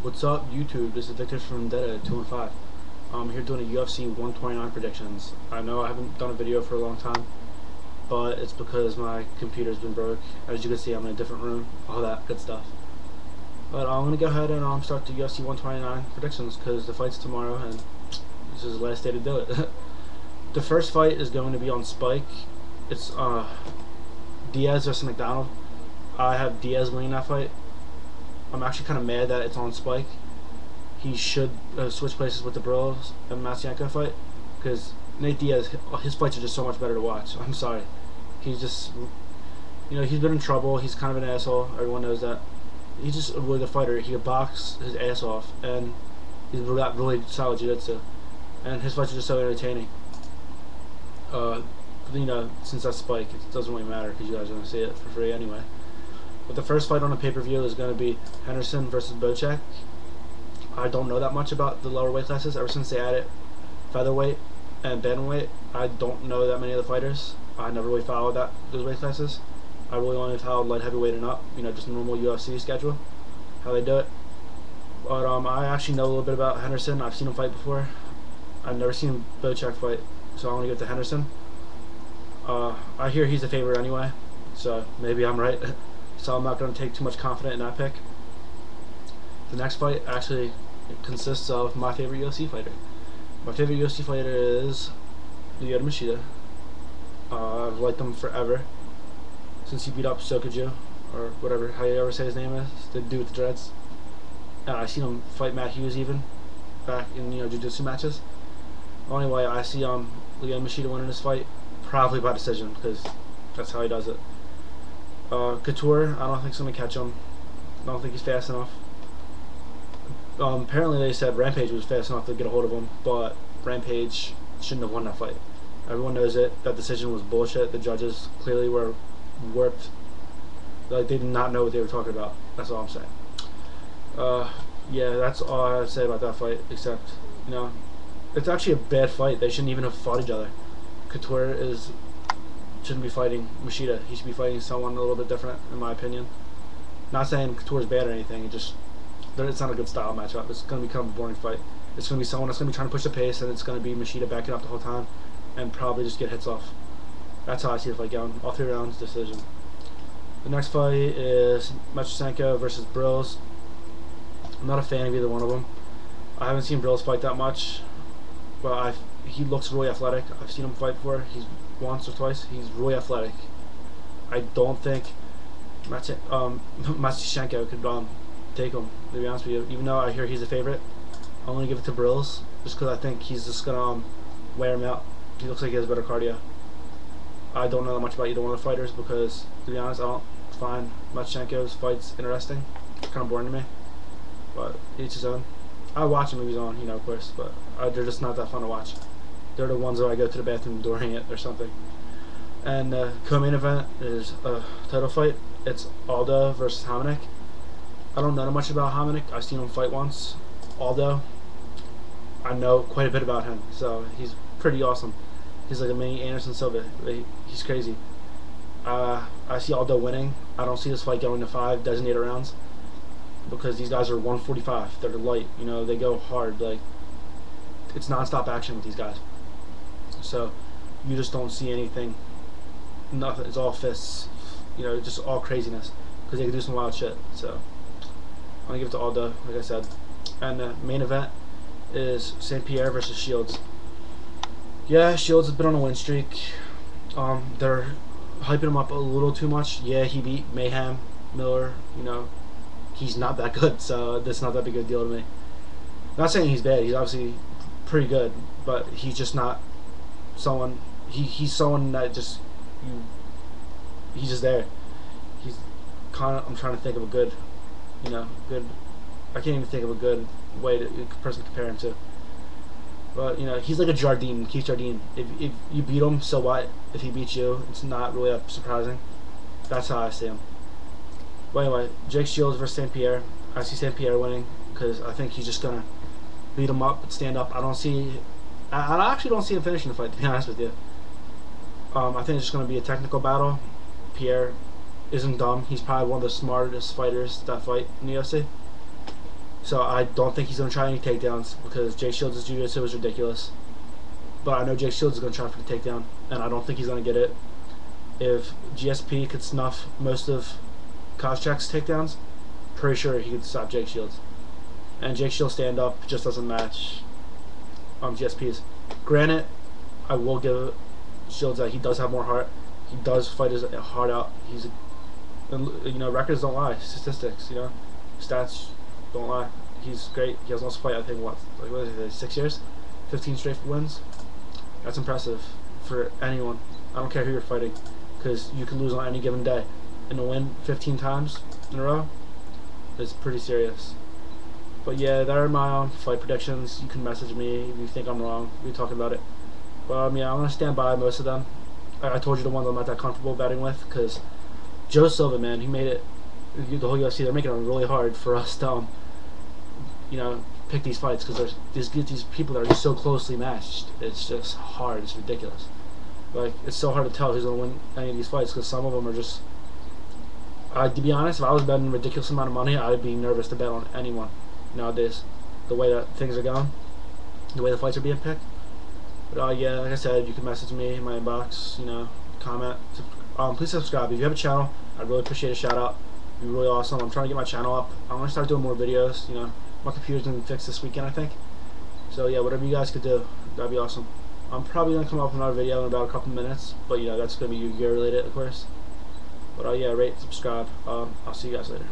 What's up, YouTube? This is Victor from Data 215. I'm here doing a UFC 129 predictions. I know I haven't done a video for a long time, but it's because my computer's been broke. As you can see, I'm in a different room, all that good stuff. But I'm gonna go ahead and start the UFC 129 predictions because the fight's tomorrow and this is the last day to do it. The first fight is going to be on Spike. It's Diaz versus McDonald. I have Diaz winning that fight. I'm actually kind of mad that it's on Spike. He should switch places with the Bros and Matsienko fight because Nate Diaz, his fights are just so much better to watch. I'm sorry. He's just, he's been in trouble. He's kind of an asshole. Everyone knows that. He's just a really good fighter. He can box his ass off, and he's got really solid jiu-jitsu. And his fights are just so entertaining. Since that's Spike, it doesn't really matter because you guys are going to see it for free anyway. But the first fight on the pay-per-view is going to be Henderson versus Bocek. I don't know that much about the lower weight classes. Ever since they added featherweight and bantamweight, I don't know that many of the fighters. I never really followed those weight classes. I really only followed light heavyweight and up. Just a normal UFC schedule, how they do it. But I actually know a little bit about Henderson. I've seen him fight before. I've never seen Bocek fight, so I'm going to give it to Henderson. I hear he's the favorite anyway, so maybe I'm right. So I'm not going to take too much confidence in that pick. The next fight actually consists of my favorite UFC fighter. My favorite UFC fighter is Lyoto Machida. I've liked him forever, since he beat up Sokoju, or whatever, how you ever say his name is, the dude with the dreads. And I've seen him fight Matt Hughes even, back in jiu-jitsu matches. Only way I see Lyoto Machida winning this fight, probably by decision, because that's how he does it. Couture, I don't think he's going to catch him. I don't think he's fast enough. Apparently they said Rampage was fast enough to get a hold of him, but Rampage shouldn't have won that fight. Everyone knows it. That decision was bullshit. The judges clearly were warped. Like, they did not know what they were talking about. That's all I'm saying. Yeah, that's all I have to say about that fight, except, it's actually a bad fight. They shouldn't even have fought each other. Couture shouldn't be fighting Machida. He should be fighting someone a little bit different, in my opinion. Not saying Couture's bad or anything. It's not a good style matchup. It's going to become a boring fight. It's going to be someone that's going to be trying to push the pace, and it's going to be Machida backing up the whole time, and probably just get hits off. That's how I see the fight going. All 3 rounds, decision. The next fight is Matsienko versus Brills. I'm not a fan of either one of them. I haven't seen Brills fight that much, but he looks really athletic. I've seen him fight before. He's once or twice. He's really athletic. I don't think Matsienko could take him, to be honest with you. Even though I hear he's a favorite, I'm going to give it to Brills, just because I think he's just going to wear him out. He looks like he has better cardio. I don't know that much about either one of the fighters because, to be honest, I don't find Matsienko's fights interesting. Kind of boring to me. But each his own. I watch him if he's on, of course, but they're just not that fun to watch. They're the ones that I go to the bathroom during it or something. And the co-main event is a title fight. It's Aldo versus Hominick. I don't know much about Hominick. I've seen him fight once. Aldo, I know quite a bit about him, so he's pretty awesome. He's like a mini Anderson Silva. He's crazy. I see Aldo winning. I don't see this fight going to 5 designated rounds because these guys are 145. They're light. They go hard. Like, it's non-stop action with these guys. So you just don't see anything. Nothing. It's all fists. Just all craziness because they can do some wild shit. So I'm gonna give it to Aldo, like I said. And the main event is St. Pierre versus Shields. Yeah, Shields has been on a win streak. They're hyping him up a little too much. Yeah, he beat Mayhem Miller. He's not that good, so that's not that big of a deal to me. Not saying he's bad. He's obviously pretty good, but he's just not someone. He's someone that he's just there. He's kind of. I'm trying to think of a good, good. I can't even think of a good person to compare him to. But he's like a Jardine, Keith Jardine. If you beat him, so what? If he beats you, it's not really that surprising. That's how I see him. But anyway, Jake Shields versus St. Pierre. I see St. Pierre winning because I think he's just gonna beat him up, stand up. I actually don't see him finishing the fight, to be honest with you. I think it's just gonna be a technical battle. Pierre isn't dumb. He's probably one of the smartest fighters that fight in the UFC. So I don't think he's gonna try any takedowns because Jake Shields' jiu-jitsu is ridiculous. But I know Jake Shields is gonna try for the takedown, and I don't think he's gonna get it. If GSP could snuff most of Koscheck's takedowns, pretty sure he could stop Jake Shields. And Jake Shields' stand up just doesn't match GSP's. Granted, I will give Shields that he does have more heart. He does fight his heart out. He's, records don't lie. Statistics, stats don't lie. He's great. He has also fight. I think what is it, 6 years, 15 straight wins. That's impressive for anyone. I don't care who you're fighting, because you can lose on any given day, and to win 15 times in a row is pretty serious. But yeah, that are my fight predictions. You can message me if you think I'm wrong. We talk about it. But yeah, I'm gonna stand by most of them. I told you the ones I'm not that comfortable betting with, because Joe Silva, man, he made it. The whole UFC, they're making it really hard for us to, pick these fights, because there's these people that are just so closely matched. It's just hard. It's ridiculous. Like, it's so hard to tell who's gonna win any of these fights, because some of them are just. To be honest, if I was betting a ridiculous amount of money, I'd be nervous to bet on anyone nowadays. The way that things are going, the way the fights are being picked. But yeah, like I said, you can message me in my inbox, comment. Please subscribe. If you have a channel, I'd really appreciate a shout out. It'd be really awesome. I'm trying to get my channel up. I'm gonna start doing more videos. My computer's gonna be fixed this weekend, I think. So yeah, whatever you guys could do, that'd be awesome. I'm probably gonna come up with another video in about a couple minutes, but that's gonna be gear related, of course. But yeah, rate, subscribe. I'll see you guys later.